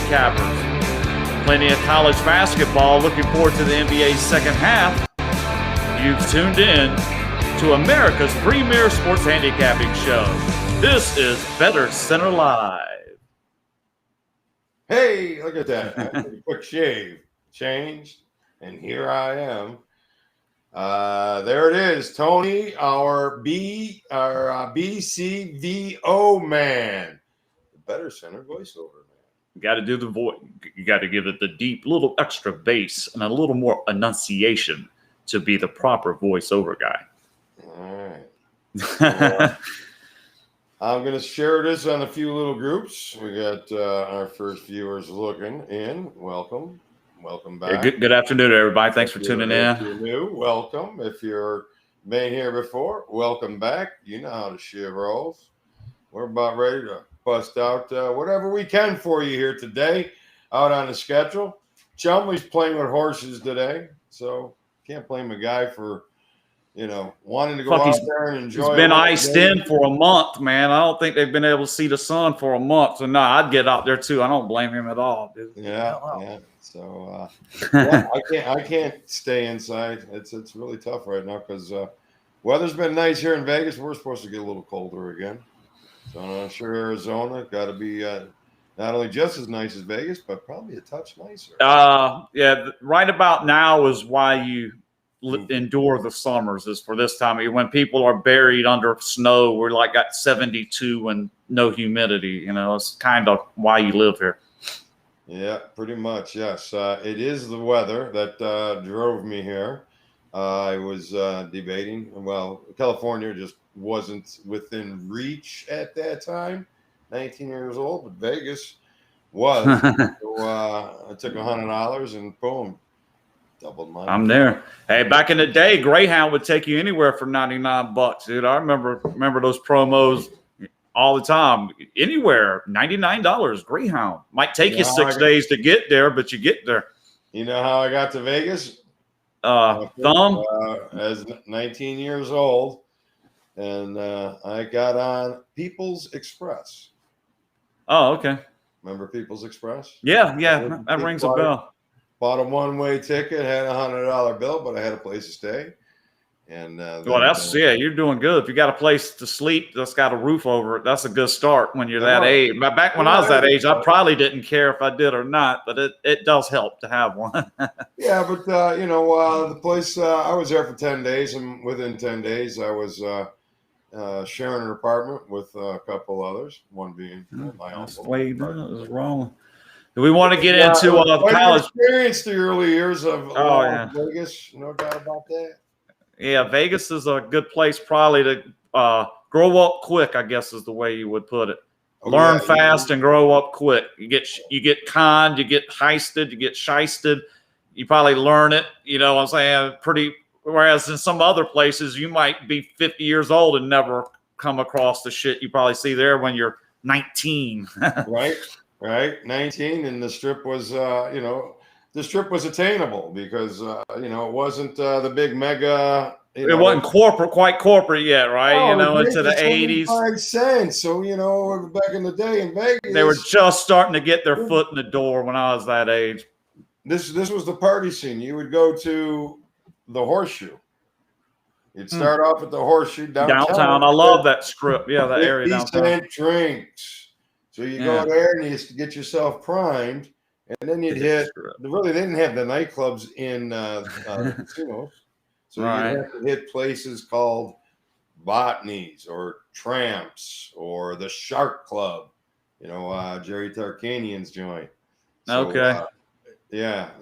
handicappers. Plenty of college basketball. Looking forward to the NBA's second half. You've tuned in to America's premier sports handicapping show. This is BettorCenter Live. Hey, look at that. I did a quick shave. Changed. And here I am. There it is. Tony, our BCVO man. The BettorCenter voiceover man. You got to do the voice. You got to give it the deep, little extra bass and a little more enunciation to be the proper voiceover guy. All right. I'm going to share this on a few little groups. We got our first viewers looking in. Welcome. Welcome back. Yeah, good afternoon, everybody. Thanks for tuning in. If you're new, welcome. If you're been here before, welcome back. You know how the shit rolls. We're about ready to bust out whatever we can for you here today out on the schedule. Chumly's playing with horses today, so can't blame a guy for, wanting to go out there and enjoy it. He's been iced in for a month, man. I don't think they've been able to see the sun for a month. So, no, I'd get out there, too. I don't blame him at all, dude. Yeah. So, I can't stay inside. It's really tough right now because weather's been nice here in Vegas. We're supposed to get a little colder again. So I'm sure Arizona got to be not only just as nice as Vegas, but probably a touch nicer. Yeah, right about now is why you endure the summers, is for this time of year when people are buried under snow. We're like got 72 and no humidity. It's kind of why you live here. Yeah, pretty much. Yes, it is the weather that drove me here. I was debating. Well, California just wasn't within reach at that time. 19 years old, but Vegas was. So I took $100 and boom, doubled mine. I'm there. Hey, back in the day, Greyhound would take you anywhere for $99, dude. I remember those promos all the time. Anywhere, $99. Greyhound might take you 6 days to get there, but you get there. You know how I got to Vegas? Thumb. As 19 years old, and I got on People's Express. Oh, okay. Remember People's Express? Yeah, that rings a bell. Bought a one-way ticket, had a $100 bill, but I had a place to stay. And you're doing good. If you got a place to sleep that's got a roof over it, that's a good start when you're that age. Back when I was that age, I probably didn't care if I did or not, but it does help to have one. Yeah, but the place I was there for 10 days, and within 10 days, I was sharing an apartment with a couple others. One being my uncle. Wait, that was wrong. Do we want to get into college experience? The early years of Vegas, no doubt about that. Yeah, Vegas is a good place probably to grow up quick, I guess is the way you would put it. Learn fast and grow up quick. You get conned, you get heisted, you get shysted. You probably learn it, what I'm saying, whereas in some other places you might be 50 years old and never come across the shit you probably see there when you're 19. Right, 19, and the strip was attainable because it wasn't the big mega. It wasn't quite corporate yet, right? Into the 80s. 5 cents. So back in the day in Vegas, they were just starting to get their foot in the door when I was that age. This was the party scene. You would go to the Horseshoe. You'd start off at the Horseshoe downtown. I love that strip. Yeah, that area downtown. 50-cent drinks. So you go there and you get yourself primed, and then you'd hit. Really, they didn't have the nightclubs in casinos, so you have to hit places called Botany's or Tramps or the Shark Club. Jerry Tarkanian's joint. So,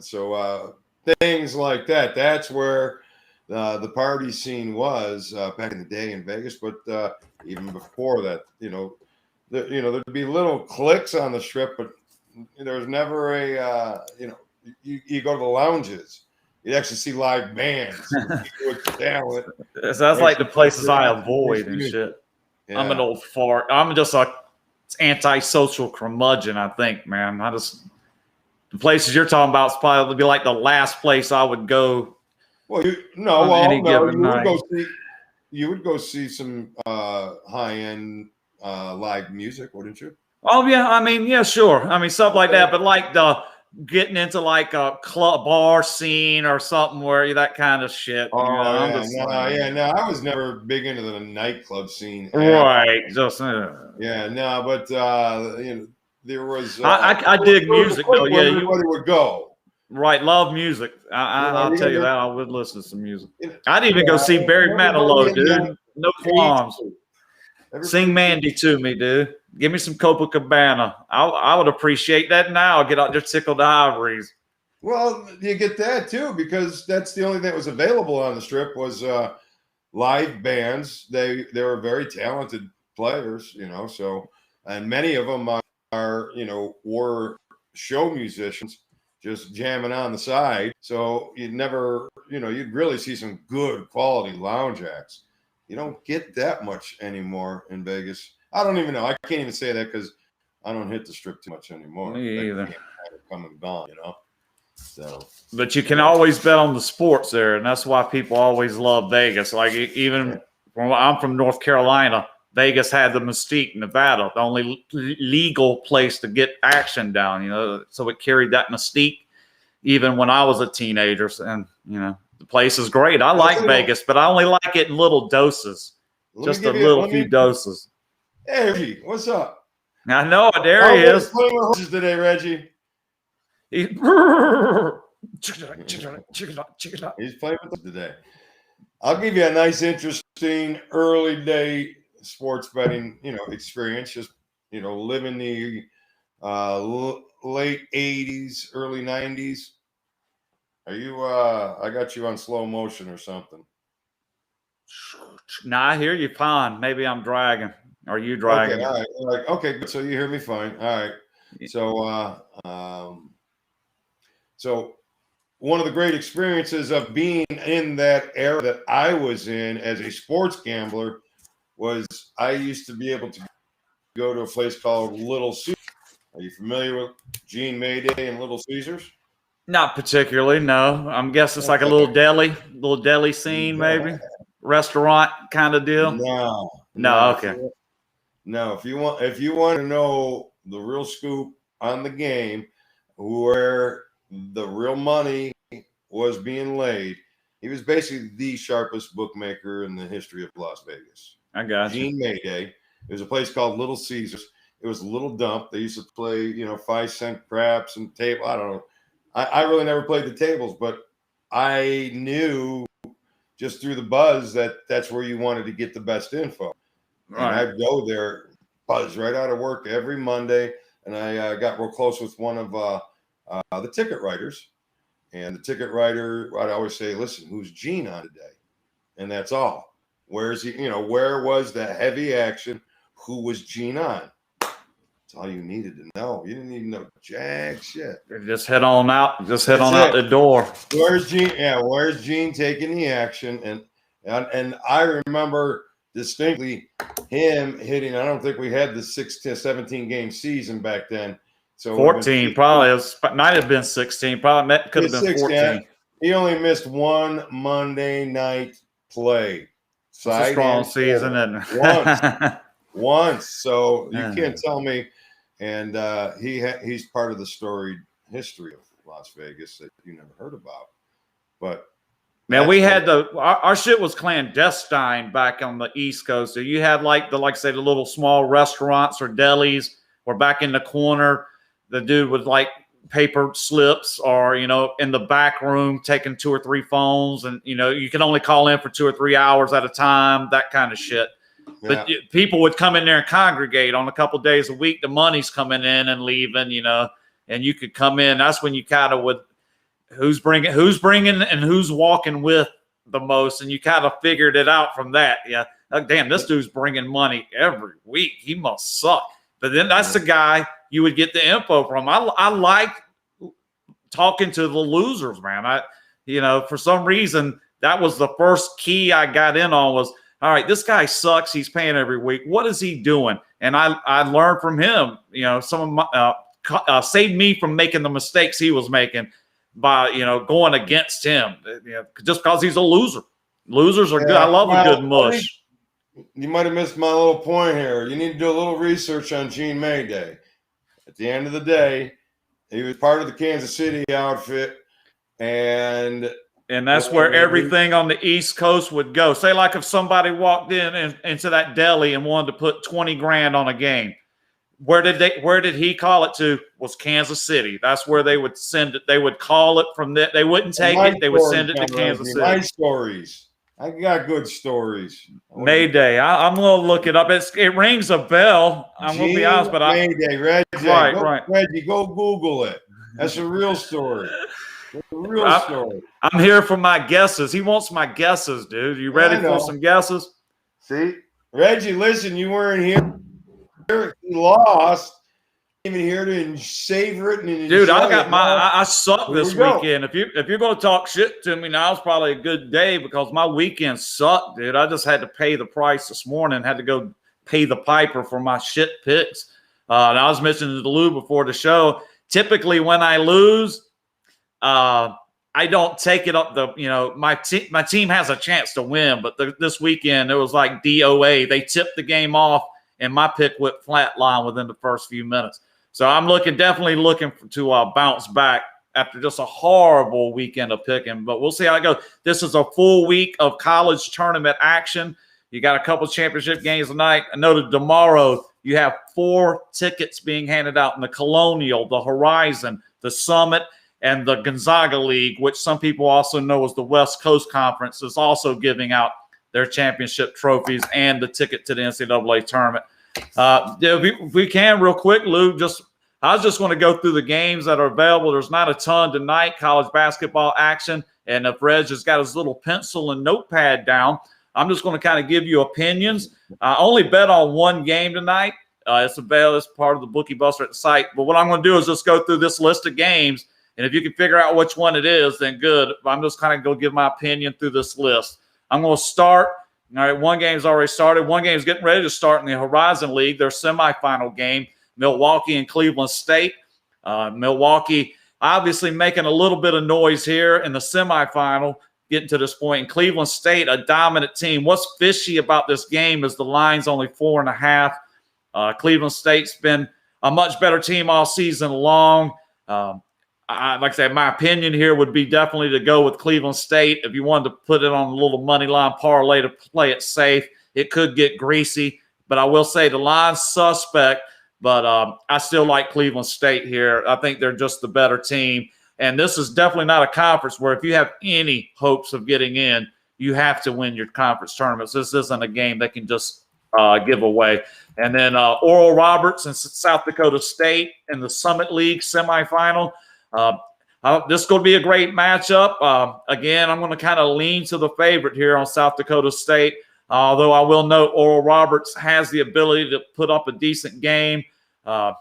So things like that. That's where the party scene was back in the day in Vegas. But even before that, there'd be little cliques on the strip, but there was never a, you go to the lounges, you'd actually see live bands. With talent. That's like the places I avoid and shit. Yeah. I'm an old fart. I'm just a antisocial curmudgeon, I think, man. The places you're talking about is probably be like the last place I would go. Well, you would go see some high-end live music, wouldn't you? Oh yeah, I mean, yeah, sure. I mean, stuff like that, but like getting into like a club bar scene or something where that kind of shit. Oh, I'm yeah. just No, I was never big into the nightclub scene. right. Just Yeah, no, but there was. I dig there was music a though. point Yeah, where everybody would go. right. Love music. I'll tell you Either, that. I would listen to some music. I'd even go see Barry everybody Manilow, in that dude. No age qualms. group. Sing Mandy to me, dude. Give me some Copacabana. I would appreciate that now. Get out there, tickle the ivories. Well, you get that too because that's the only thing that was available on the strip was live bands. They were very talented players, So, and many of them are were show musicians, just jamming on the side. So you'd never, you'd really see some good quality lounge acts. You don't get that much anymore in Vegas. I don't even know. I can't even say that because I don't hit the strip too much anymore. Me either. Kind of come and gone, So, but you can always bet on the sports there, and that's why people always love Vegas. Like even I'm from North Carolina, Vegas had the mystique. Nevada, the only legal place to get action down, so it carried that mystique even when I was a teenager. And the place is great. I like Vegas, but I only like it in little doses, just a little few doses. Hey, Reggie, what's up? I know, there he is. Playing with horses today, Reggie. He's playing with us today. I'll give you a nice, interesting early day sports betting, experience. Just living the late '80s, early '90s. Are you? I got you on slow motion or something. Nah, I hear you fine. Maybe I'm dragging. Are you dragging? Okay, all right. Okay, so you hear me fine. All right. So one of the great experiences of being in that era that I was in as a sports gambler was I used to be able to go to a place called Little Caesars. Are you familiar with Gene Mayday and Little Caesars? Not particularly, no. I'm guessing it's like a little deli scene, maybe restaurant kind of deal. No, okay. No, if you want to know the real scoop on the game, where the real money was being laid, he was basically the sharpest bookmaker in the history of Las Vegas. I got you. Gene Mayday. There's a place called Little Caesars. It was a little dump. They used to play, 5-cent craps and table. I don't know. I really never played the tables, but I knew just through the buzz that's where you wanted to get the best info. Right. And I'd go there, buzz right out of work every Monday, and I got real close with one of the ticket writers. And the ticket writer, I'd always say, listen, who's Gene on today? And that's all. Where's he, where was the heavy action? Who was Gene on? That's all you needed to know. You didn't even know jack shit. Just head on out. Just head on out the door. Where's Gene? Yeah, where's Gene taking the action? And I remember distinctly him hitting. I don't think we had the 17 game season back then. So 14 probably. It might have been 16. Probably could have been 14. He only missed one Monday night play. It's a strong season, and once. So you can't tell me. And he's part of the storied history of Las Vegas that you never heard about. But man, we had our shit was clandestine back on the East Coast. So you had like the little small restaurants or delis, or back in the corner, the dude with like paper slips, or in the back room taking 2 or 3 phones, and you can only call in for 2 or 3 hours at a time, that kind of shit. But people would come in there and congregate on a couple of days a week. The money's coming in and leaving, and you could come in. That's when you kind of would, who's bringing and who's walking with the most. And you kind of figured it out from that. Yeah. Like, damn, this dude's bringing money every week. He must suck. But then that's the guy you would get the info from. I like talking to the losers, man. For some reason, that was the first key I got in on was, all right, this guy sucks. He's paying every week. What is he doing? And I learned from him, some of my, saved me from making the mistakes he was making by, going against him, just because he's a loser. Losers are good. I love a good mush. You might have missed my little point here. You need to do a little research on Gene Mayday. At the end of the day, he was part of the Kansas City outfit, and that's where everything on the East Coast would go. Say, like if somebody walked into that deli and wanted to put 20 grand on a game, where did he call it to? Was Kansas City. That's where they would send it. They would call it from that. They wouldn't take it. They would send it to Kansas City. My stories. I got good stories. Mayday. I'm going to look it up. It rings a bell. I'm going to be honest, but Mayday, Reggie. Right. Reggie, go Google it. That's a real story. It's a real story. I'm here for my guesses. He wants my guesses, dude. You ready for some guesses? See? Reggie, listen, you weren't here. He lost. Even here to savor it and dude, I sucked this weekend. If you're going to talk shit to me now, it's probably a good day because my weekend sucked, dude. I just had to pay the price this morning. Had to go pay the piper for my shit picks. And I was mentioning to Lou before the show. Typically, when I lose, I don't take it up my team has a chance to win, but this weekend it was like DOA. They tipped the game off, and my pick went flatline within the first few minutes. So I'm definitely looking to bounce back after just a horrible weekend of picking. But we'll see how it goes. This is a full week of college tournament action. You got a couple championship games tonight. I know that tomorrow you have 4 tickets being handed out in the Colonial, the Horizon, the Summit, and the Gonzaga League, which some people also know as the West Coast Conference, is also giving out their championship trophies and the ticket to the NCAA tournament. If we can, real quick, Lou, I was just going to go through the games that are available. There's not a ton tonight, college basketball action. And if Reg has got his little pencil and notepad down, I'm just going to kind of give you opinions. I only bet on one game tonight. It's part of the Bookie Buster at the site. But what I'm going to do is just go through this list of games. And if you can figure out which one it is, then good. I'm just kind of going to give my opinion through this list. I'm going to start. All right, one game's already started. One game's getting ready to start in the Horizon League, their semifinal game, Milwaukee and Cleveland State. Milwaukee obviously making a little bit of noise here in the semifinal, getting to this point. And Cleveland State, a dominant team. What's fishy about this game is the line's only 4.5. Cleveland State's been a much better team all season long. Like I said, my opinion here would be definitely to go with Cleveland State. If you wanted to put it on a little money line parlay to play it safe, it could get greasy. But I will say the line's suspect, but I still like Cleveland State here. I think they're just the better team. And this is definitely not a conference where if you have any hopes of getting in, you have to win your conference tournaments. This isn't a game they can just give away. And then Oral Roberts and South Dakota State in the Summit League semifinal. This is going to be a great matchup. Again, I'm going to kind of lean to the favorite here on South Dakota State, although I will note Oral Roberts has the ability to put up a decent game. At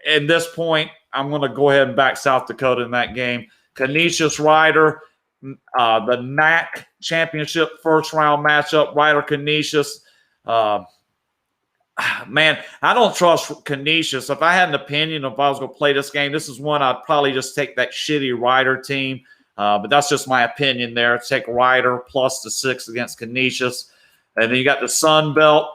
this point, I'm going to go ahead and back South Dakota in that game. Canisius Rider, the NAC championship first-round matchup, Rider-Canisius. Man, I don't trust Canisius. If I had an opinion if I was going to play this game, this is one I'd probably just take that shitty Rider team. But that's just my opinion there. Take Rider plus the 6 against Canisius. And then you got the Sun Belt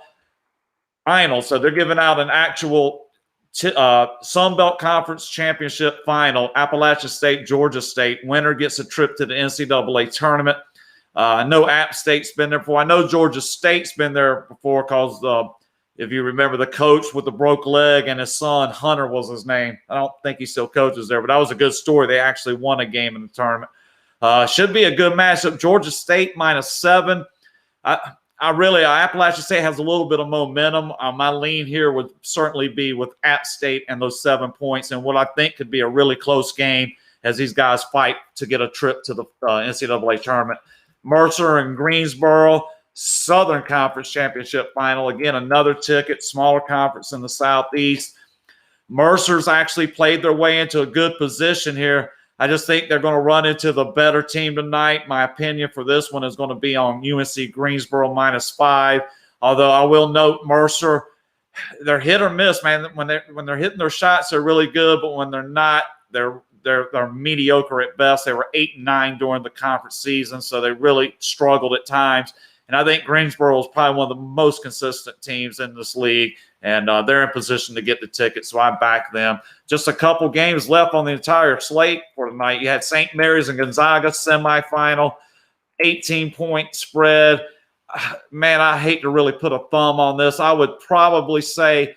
final. So they're giving out an actual Sun Belt Conference Championship final. Appalachian State, Georgia State. Winner gets a trip to the NCAA tournament. I know App State's been there before. I know Georgia State's been there before because if you remember, the coach with the broke leg and his son, Hunter was his name. I don't think he still coaches there, but that was a good story. They actually won a game in the tournament. Should be a good matchup. Georgia State -7. Appalachian State has a little bit of momentum. My lean here would certainly be with App State and those 7 points and what I think could be a really close game as these guys fight to get a trip to the NCAA tournament. Mercer and Greensboro, Southern Conference Championship final. Again, another ticket, smaller conference in the Southeast. Mercer's actually played their way into a good position here. I just think they're going to run into the better team tonight. My opinion for this one is going to be on UNC Greensboro -5. Although I will note Mercer, they're hit or miss, man. When they're hitting their shots, they're really good, but when they're not, they're mediocre at best. They were 8-9 during the conference season, so they really struggled at times. And I think Greensboro is probably one of the most consistent teams in this league, and they're in position to get the ticket, so I back them. Just a couple games left on the entire slate for tonight. You had St. Mary's and Gonzaga semifinal, 18-point spread. Man, I hate to really put a thumb on this. I would probably say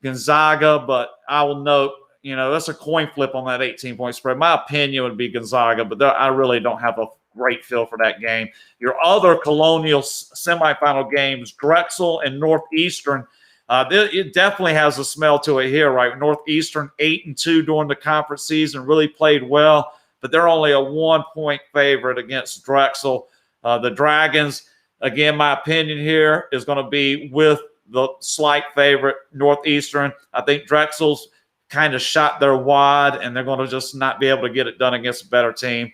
Gonzaga, but I will note, that's a coin flip on that 18-point spread. My opinion would be Gonzaga, but I really don't have a great feel for that game. Your other Colonial semifinal games, Drexel and Northeastern, it definitely has a smell to it here, right? Northeastern 8-2 during the conference season, really played well, but they're only a 1-point favorite against Drexel. The Dragons, again, my opinion here is going to be with the slight favorite, Northeastern. I think Drexel's kind of shot their wad, and they're going to just not be able to get it done against a better team.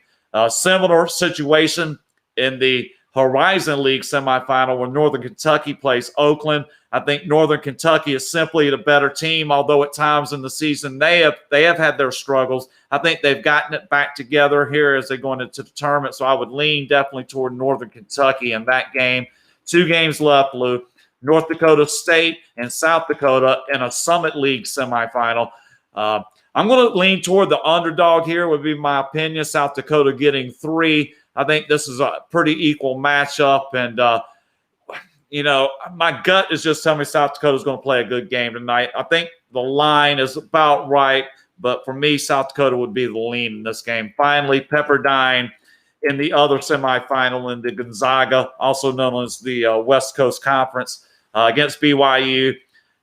Similar situation in the Horizon League semifinal where Northern Kentucky plays Oakland. I think Northern Kentucky is simply the better team, although at times in the season they have had their struggles. I think they've gotten it back together here as they go into the tournament, so I would lean definitely toward Northern Kentucky in that game. 2 games left, Lou. North Dakota State and South Dakota in a Summit League semifinal. I'm going to lean toward the underdog here, would be my opinion. South Dakota getting 3. I think this is a pretty equal matchup. And, my gut is just telling me South Dakota is going to play a good game tonight. I think the line is about right. But for me, South Dakota would be the lean in this game. Finally, Pepperdine in the other semifinal in the Gonzaga, also known as the West Coast Conference, against BYU.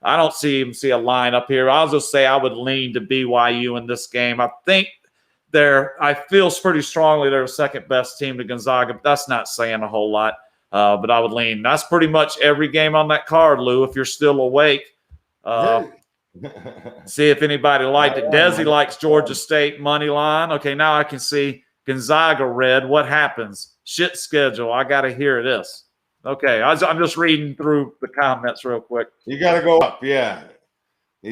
I don't see a line up here. I'll just say I would lean to BYU in this game. I think I feel pretty strongly they're the second best team to Gonzaga, but that's not saying a whole lot. But I would lean. That's pretty much every game on that card, Lou, if you're still awake. See if anybody liked it. Desi likes Georgia State money line. Okay, now I can see Gonzaga red. What happens? Shit schedule. I got to hear this. Okay, I'm just reading through the comments real quick. You got to go up, yeah.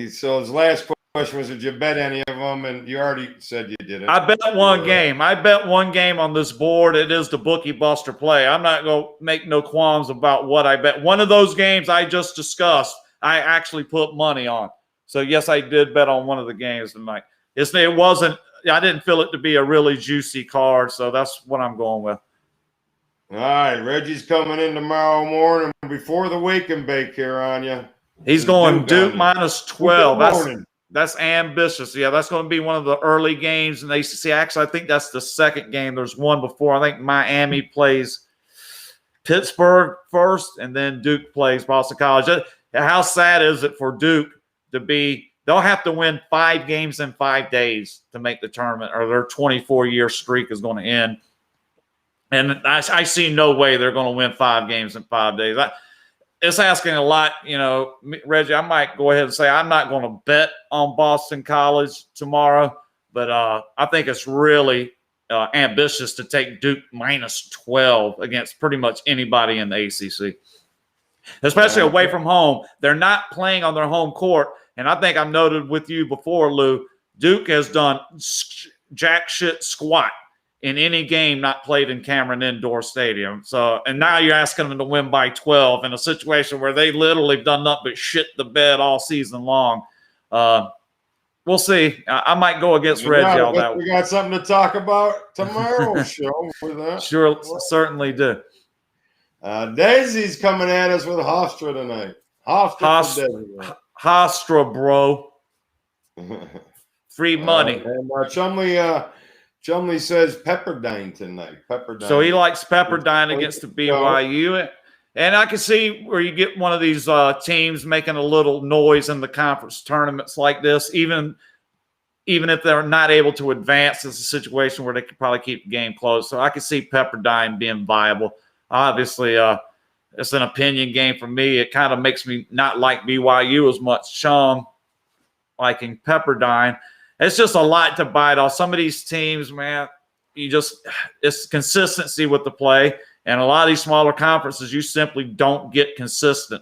So his last question was, did you bet any of them? And you already said you didn't. I bet one game. I bet one game on this board. It is the Bookie Buster play. I'm not going to make no qualms about what I bet. One of those games I just discussed, I actually put money on. So, yes, I did bet on one of the games tonight. It wasn't – I didn't feel it to be a really juicy card, so that's what I'm going with. All right, Reggie's coming in tomorrow morning before the wake and bake here on you. He's going Duke minus 12. That's ambitious. Yeah, that's going to be one of the early games in the ACC. Actually, I think that's the second game. There's one before. I think Miami plays Pittsburgh first, and then Duke plays Boston College. How sad is it for Duke to be – they'll have to win 5 games in 5 days to make the tournament, or their 24-year streak is going to end. And I see no way they're going to win 5 games in 5 days. It's asking a lot, Reggie. I might go ahead and say I'm not going to bet on Boston College tomorrow, but I think it's really ambitious to take Duke minus 12 against pretty much anybody in the ACC, especially away from home. They're not playing on their home court, and I think I've noted with you before, Lou, Duke has done jack shit squat in any game not played in Cameron Indoor Stadium. So, and now you're asking them to win by 12 in a situation where they literally have done nothing but shit the bed all season long. We'll see. I might go against Reggie on that. We got something to talk about tomorrow's show with that. Sure, certainly do. Daisy's coming at us with Hofstra tonight. Hofstra, bro. Free money. And Chumly says Pepperdine tonight. Pepperdine. So he likes Pepperdine against the BYU. And I can see where you get one of these teams making a little noise in the conference tournaments like this, even if they're not able to advance. It's a situation where they could probably keep the game close. So I can see Pepperdine being viable. Obviously, it's an opinion game for me. It kind of makes me not like BYU as much. Chum liking Pepperdine. It's just a lot to bite off. Some of these teams, man, it's consistency with the play. And a lot of these smaller conferences, you simply don't get consistent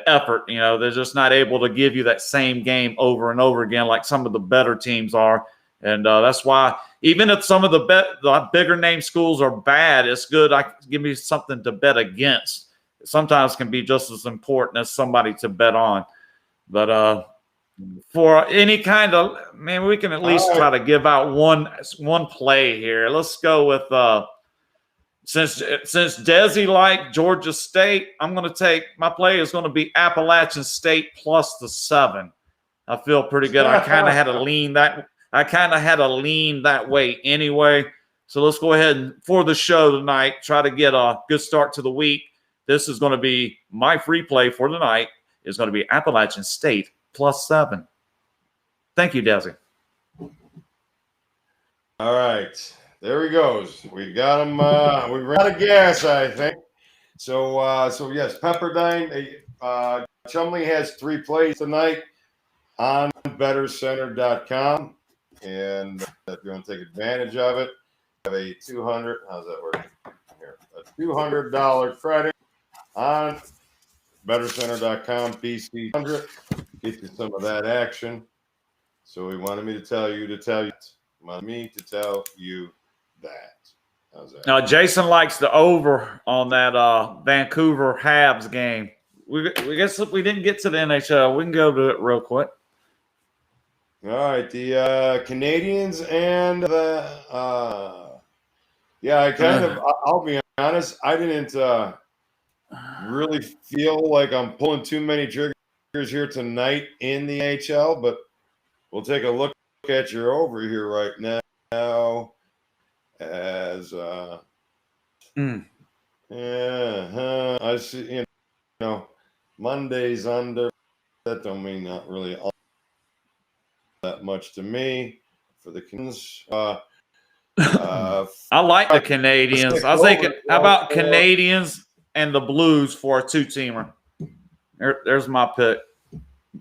effort. They're just not able to give you that same game over and over again like some of the better teams are. And that's why even if some of the bigger name schools are bad, it's good. Give me something to bet against. Sometimes can be just as important as somebody to bet on. But for any kind of, man, we can at least try to give out one play here. Let's go with since Desi liked Georgia State, I'm going to take my play is going to be Appalachian State plus the 7. I feel pretty good. I kind of had to lean that way anyway. So let's go ahead and for the show tonight, try to get a good start to the week. This is going to be my free play for tonight. Is going to be Appalachian State plus 7. Thank you, Desi. All right. There he goes. We got him. We ran out of gas, I think. So yes, Pepperdine. Chumly has 3 plays tonight on BettorCenter.com, and if you want to take advantage of it, have a $200. How's that working? Here, a $200 credit on BettorCenter.com. BC 100. Get you some of that action. So he wanted me to tell you to tell you. Wanted me to tell you that. How's that? Now, Jason likes the over on that Vancouver Habs game. We guess if we didn't get to the NHL, we can go to it real quick. All right, the Canadians and the I kind of I'll be honest, I didn't really feel like I'm pulling too many triggers here tonight in the NHL, but we'll take a look at your over here right now as I see, Monday's under. That don't mean not really all that much to me for the Canadians. I like the Canadians. I was thinking, how about Canadians and the Blues for a 2-teamer? There's my pick.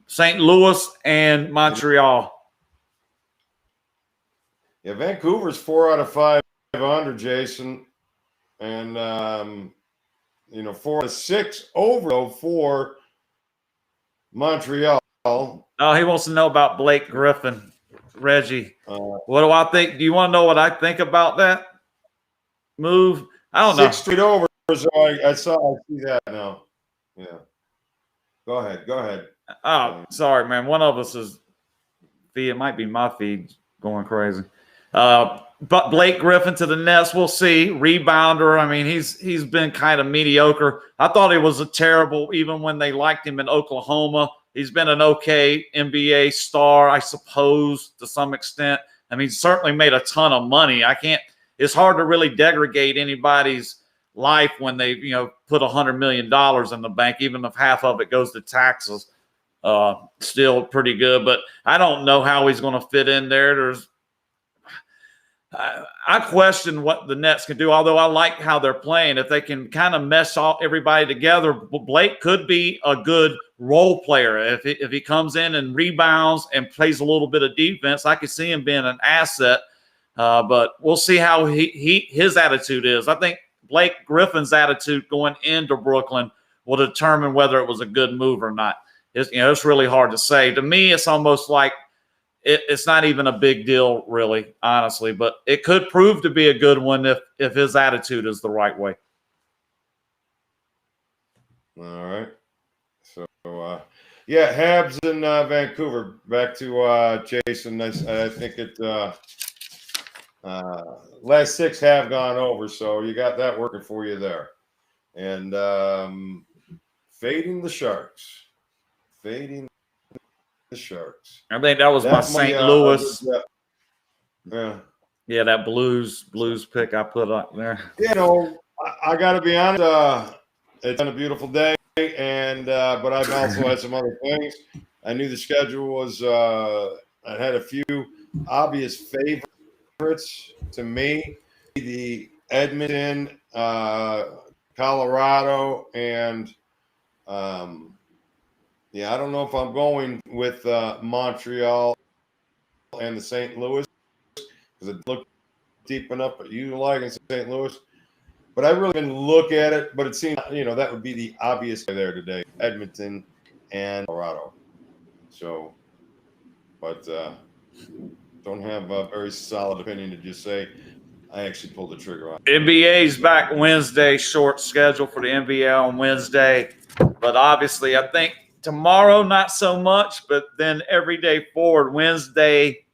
St. Louis and Montreal. Yeah, Vancouver's 4 out of 5 under, Jason. And 4 out of 6 over though for Montreal. Oh, he wants to know about Blake Griffin. Reggie. What do I think? Do you want to know what I think about that move? I don't know. 6 straight over. So I see that now. Yeah. Go ahead. Oh, sorry, man. One of us is feed. It might be my feed going crazy. But Blake Griffin to the Nets, we'll see. Rebounder. I mean, he's been kind of mediocre. I thought he was a terrible, even when they liked him in Oklahoma. He's been an okay NBA star, I suppose, to some extent. I mean, certainly made a ton of money. It's hard to really degrade anybody's life when they, put $100 million in the bank, even if half of it goes to taxes. Still pretty good, but I don't know how he's going to fit in there. I question what the Nets can do, although I like how they're playing. If they can kind of mesh everybody together, Blake could be a good role player. If he comes in and rebounds and plays a little bit of defense, I could see him being an asset. But we'll see how his attitude is. I think Blake Griffin's attitude going into Brooklyn will determine whether it was a good move or not. It's really hard to say. To me, it's almost like it's not even a big deal, really, honestly. But it could prove to be a good one if his attitude is the right way. All right. So, Habs in Vancouver. Back to Jason. I think it last 6 have gone over, so you got that working for you there. And fading the Sharks. I think that was my St. Louis. Yeah, that blues pick I put up there. I got to be honest. It's been a beautiful day, and but I've also had some other things. I knew the schedule was. I had a few obvious favorites to me: the Edmonton, Colorado, and I don't know if I'm going with Montreal and the St. Louis because it looked deep enough, but you like in St. Louis. But I really didn't look at it, but it seemed, that would be the obvious there today, Edmonton and Colorado. So, but don't have a very solid opinion to just say I actually pulled the trigger on. NBA's back Wednesday, short schedule for the NBA on Wednesday. But obviously, I think tomorrow, not so much, but then every day forward, Wednesday,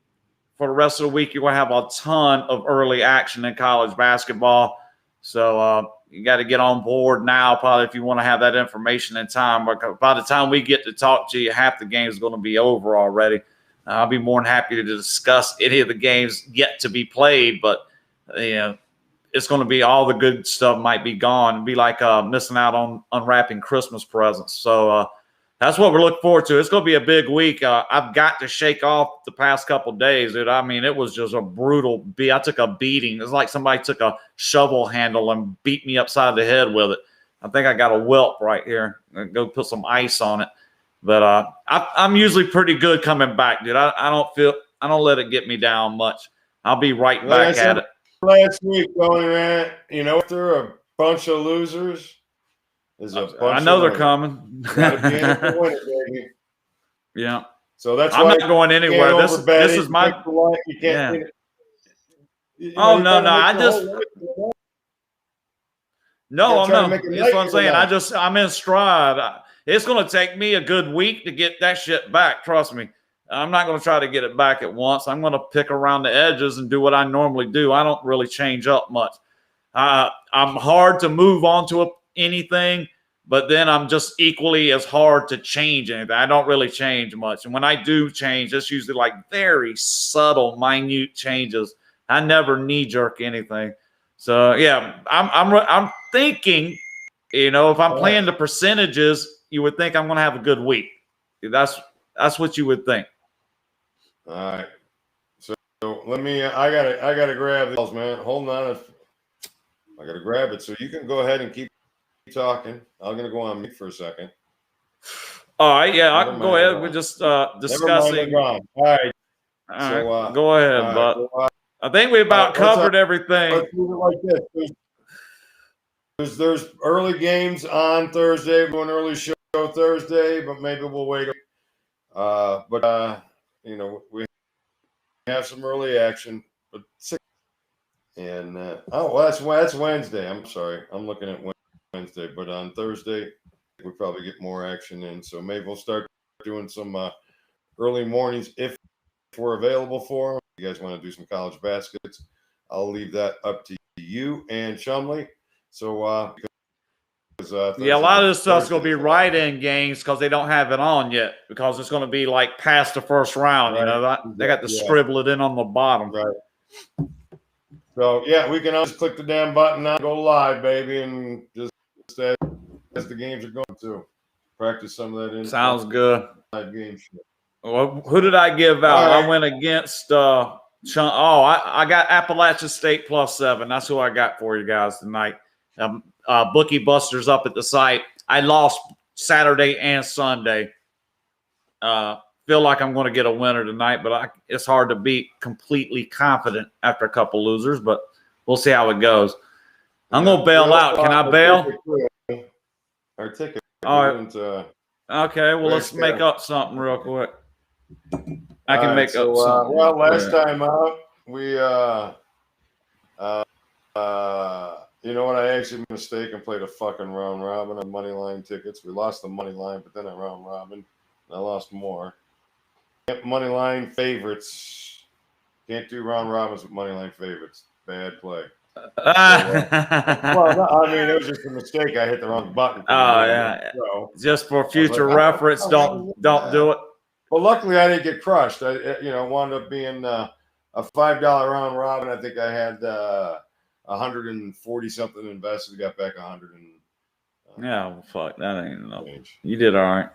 for the rest of the week, you're going to have a ton of early action in college basketball. So you got to get on board now, probably, if you want to have that information in time. But by the time we get to talk to you, half the game is going to be over already. I'll be more than happy to discuss any of the games yet to be played, but it's going to be all the good stuff might be gone. It'd be like missing out on unwrapping Christmas presents. So that's what we're looking forward to. It's going to be a big week. I've got to shake off the past couple of days, dude. I mean, it was just a brutal beat. I took a beating. It's like somebody took a shovel handle and beat me upside the head with it. I think I got a welt right here. Go put some ice on it. But I'm usually pretty good coming back, dude. I don't let it get me down much. I'll be right back at it. Last week, man, if they're a bunch of losers, I know they're coming. Gotta be in it to win it, baby. Yeah. So that's I'm why not going anywhere. This is my. You can't. Yeah. No. I just. No. That's what I'm saying. I'm in stride. It's going to take me a good week to get that shit back. Trust me. I'm not going to try to get it back at once. I'm going to pick around the edges and do what I normally do. I don't really change up much. I'm hard to move on to anything, but then I'm just equally as hard to change anything. I don't really change much. And when I do change, it's usually like very subtle, minute changes. I never knee-jerk anything. So, yeah, I'm thinking, if I'm playing the percentages, you would think I'm going to have a good week. That's what you would think. All right. So let me. I gotta grab the balls, man. Hold on. I gotta grab it. So you can go ahead and keep talking. I'm gonna go on mute for a second. All right. Yeah, I can go ahead. We're just discussing. All right. So go ahead, but I think we about covered everything. Let's do it like this. There's early games on Thursday. We're going early show Thursday, but maybe we'll wait. We have some early action, but that's Wednesday. I'm sorry, I'm looking at Wednesday, but on Thursday we probably get more action in. So maybe we'll start doing some early mornings if we're available for them. If you guys want to do some college baskets, I'll leave that up to you and Chumly. So a lot of this stuff's going to be write-in games because they don't have it on yet, because it's going to be like past the first round. Right. They got to scribble it in on the bottom. Right. So we can always click the damn button and go live, baby, and just as the games are going to practice some of that. In sounds good. Live game shit. Well, who did I give out? Right. I went against. I got Appalachian State +7. That's who I got for you guys tonight. Bookie Busters up at the site. I lost Saturday and Sunday. Feel like I'm going to get a winner tonight, but it's hard to be completely confident after a couple losers, but we'll see how it goes. I'm going to bail out. Can I bail? Our ticket. All right. Okay, well, let's make up something real quick. I can make up something. Well, last time out, we you know what? I actually made a mistake and played a fucking round robin on Moneyline tickets. We lost the Moneyline, but then I round robin, and I lost more. Moneyline Favorites. Can't do round robins with Moneyline Favorites. Bad play. It was just a mistake. I hit the wrong button. Oh, yeah. So, just for future reference, don't do it. Well, luckily I didn't get crushed. I wound up being a $5 round robin. I think I had 140 something invested. Got back 100. Well, fuck, that ain't enough. You did all right.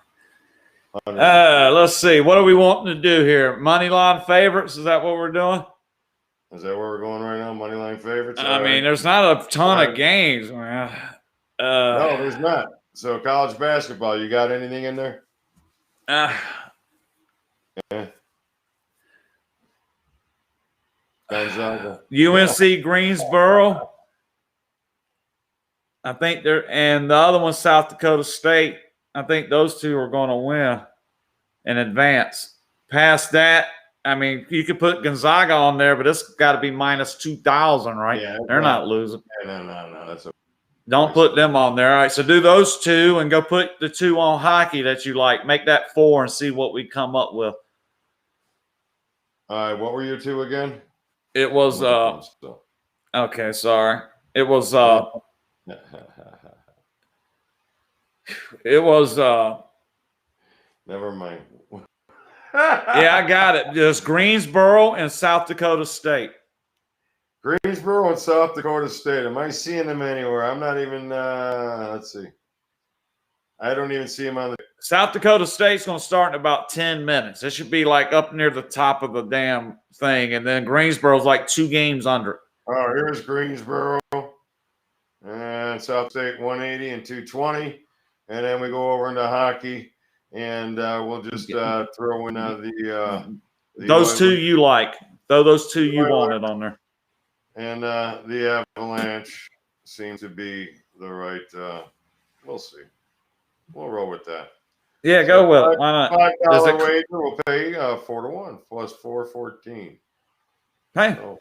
Let's see. What are we wanting to do here? Moneyline Favorites? Is that what we're doing? Is that where we're going right now? Moneyline Favorites? I mean, there's not a ton of games, man. No, there's not. So college basketball, you got anything in there? Yeah. Gonzaga. UNC Greensboro. I think and the other one's South Dakota State. I think those two are going to win and advance. Past that, I mean, you could put Gonzaga on there, but it's got to be minus 2,000, right? Yeah, they're not losing. Yeah, no. That's Don't put them on there. All right, so do those two and go put the two on hockey that you like. Make that 4 and see what we come up with. All right, what were your two again? It was okay, sorry. It was it was never mind. Yeah, I got it. Just Greensboro and South Dakota State. Greensboro and South Dakota State. Am I seeing them anywhere? I'm not even let's see. I don't even see them on the South Dakota State's going to start in about 10 minutes. It should be like up near the top of the damn thing. And then Greensboro's like 2 games under it. Oh, here's Greensboro. And South State 180 and 220. And then we go over into hockey. And we'll just throw in the those two you like. Throw those two you wanted on there. And the Avalanche seems to be the right. We'll see. We'll roll with that. Yeah, so go with it. Why not? $5 wager will pay 4-1 plus 414. Hey. So,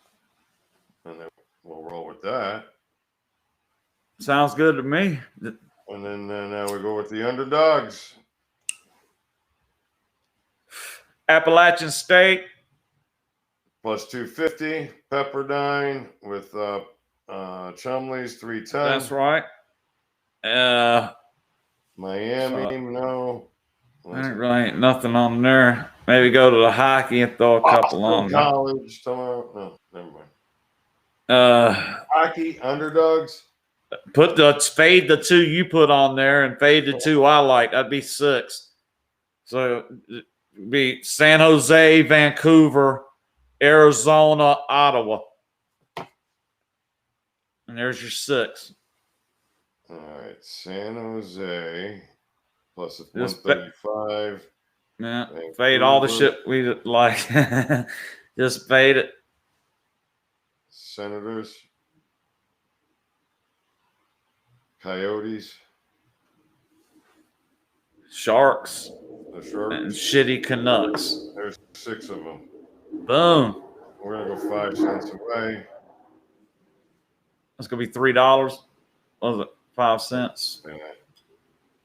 and then we'll roll with that. Sounds good to me. And then now we go with the underdogs. Appalachian State plus 250. Pepperdine with Chumley's 310. That's right. Miami, no. There ain't nothing on there. Maybe go to the hockey and throw a couple on there. College tomorrow. No, never mind. Hockey underdogs. Fade the 2 you put on there and fade the 2 I like. That'd be 6. So it'd be San Jose, Vancouver, Arizona, Ottawa. And there's your 6. All right, San Jose plus 135. Yeah, fade all the shit we like. Just fade it. Senators, Coyotes, Sharks, the Sharks, and shitty Canucks. There's 6 of them. Boom. We're gonna go 5 cents away. That's gonna be $3. What was it? 5 cents. Yeah.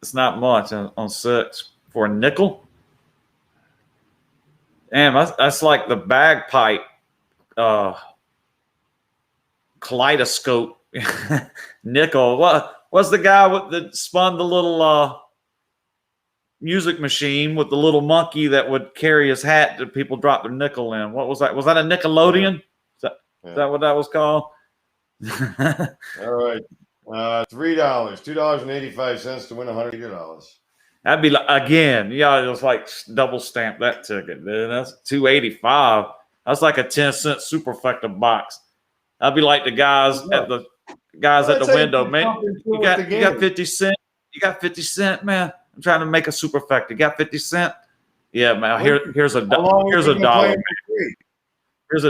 It's not much on 6 for a nickel. Damn, that's like the bagpipe kaleidoscope nickel. What's the guy that spun the little music machine with the little monkey that would carry his hat that people drop their nickel in? What was that? Was that a Nickelodeon? Is that what that was called? All right. $3, $2.85 to win $180. That'd be like, again, yeah, just like double stamp that ticket, dude. That's $2.85. That's like a 10-cent superfecta box. That'd be like the guys at the window, man. You got 50 cent. You got 50 cent, man. I'm trying to make a superfecta. You got 50 cent? Yeah, man. Here's a dollar. Here's a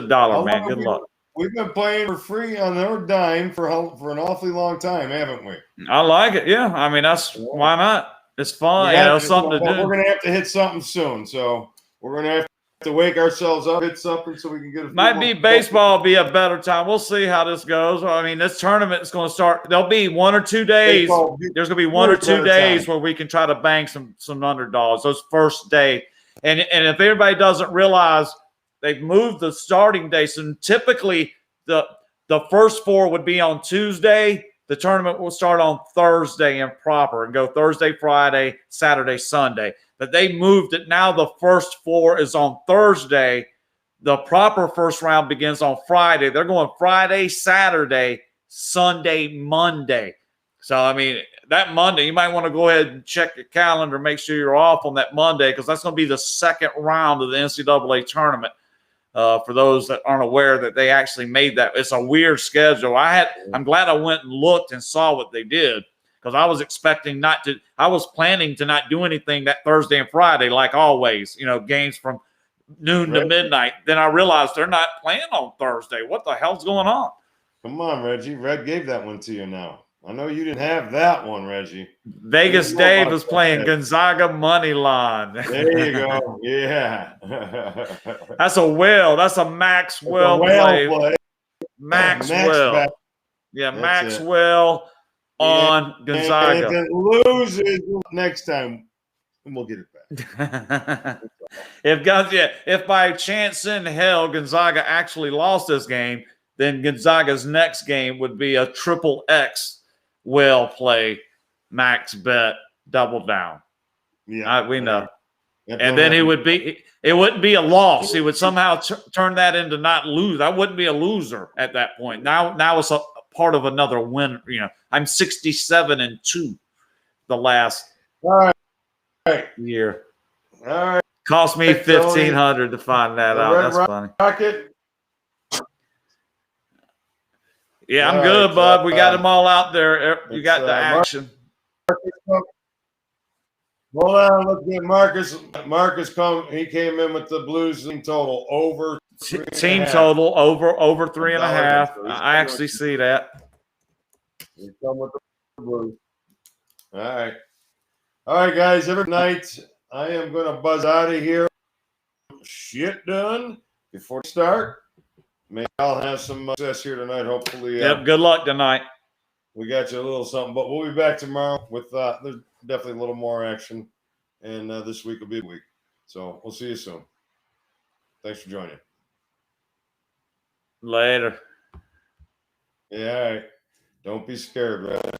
dollar, man. Good luck. We've been playing for free on our dime for an awfully long time, haven't we? I like it. Yeah, I mean why not? It's fun. Yeah, it's something to do. We're gonna have to hit something soon, so we're gonna have to wake ourselves up, hit something, so we can get a. Might be baseball be a better time. We'll see how this goes. I mean, this tournament is going to start. There'll be 1 or 2 days. There's going to be 1 or 2 days where we can try to bang some underdogs. Those first day, and if everybody doesn't realize, they've moved the starting day. So typically the first 4 would be on Tuesday. The tournament will start on Thursday and proper and go Thursday, Friday, Saturday, Sunday. But they moved it. Now the first 4 is on Thursday. The proper first round begins on Friday. They're going Friday, Saturday, Sunday, Monday. So, I mean, that Monday, you might want to go ahead and check your calendar, make sure you're off on that Monday, because that's going to be the second round of the NCAA tournament. For those that aren't aware that they actually made that. It's a weird schedule. I'm glad I went and looked and saw what they did, because I was expecting I was planning to not do anything that Thursday and Friday, like always, games from noon to midnight. Then I realized they're not playing on Thursday. What the hell's going on? Come on, Reggie. Red gave that one to you now. I know you didn't have that one, Reggie. Vegas Dave was playing Gonzaga Moneyline. There you go. Yeah. That's a Will. That's a Maxwell play. Maxwell. Yeah, That's Maxwell on Gonzaga. And if it loses next time, we'll get it back. If by chance in hell Gonzaga actually lost this game, then Gonzaga's next game would be a triple X Will play, max bet, double down. Yeah, we know. And then it wouldn't be a loss. He would somehow turn that into not lose. I wouldn't be a loser at that point. Now it's a part of another win. I'm 67-2 the last year. All right. Cost me $1,500 to find that out. That's funny. Rocket. Yeah, I'm good, bud. We got them all out there. You got the action. Hold on, let's get Marcus. Marcus he came in with the Blues team total over. Team total over 3.5. I actually see that. He's come with the Blues. All right, guys. Every night I am going to buzz out of here. Shit done before we start. May I'll have some success here tonight. Hopefully. Yep. Good luck tonight. We got you a little something, but we'll be back tomorrow with there's definitely a little more action, and this week will be a week. So we'll see you soon. Thanks for joining. Later. Yeah, all right. Don't be scared, right?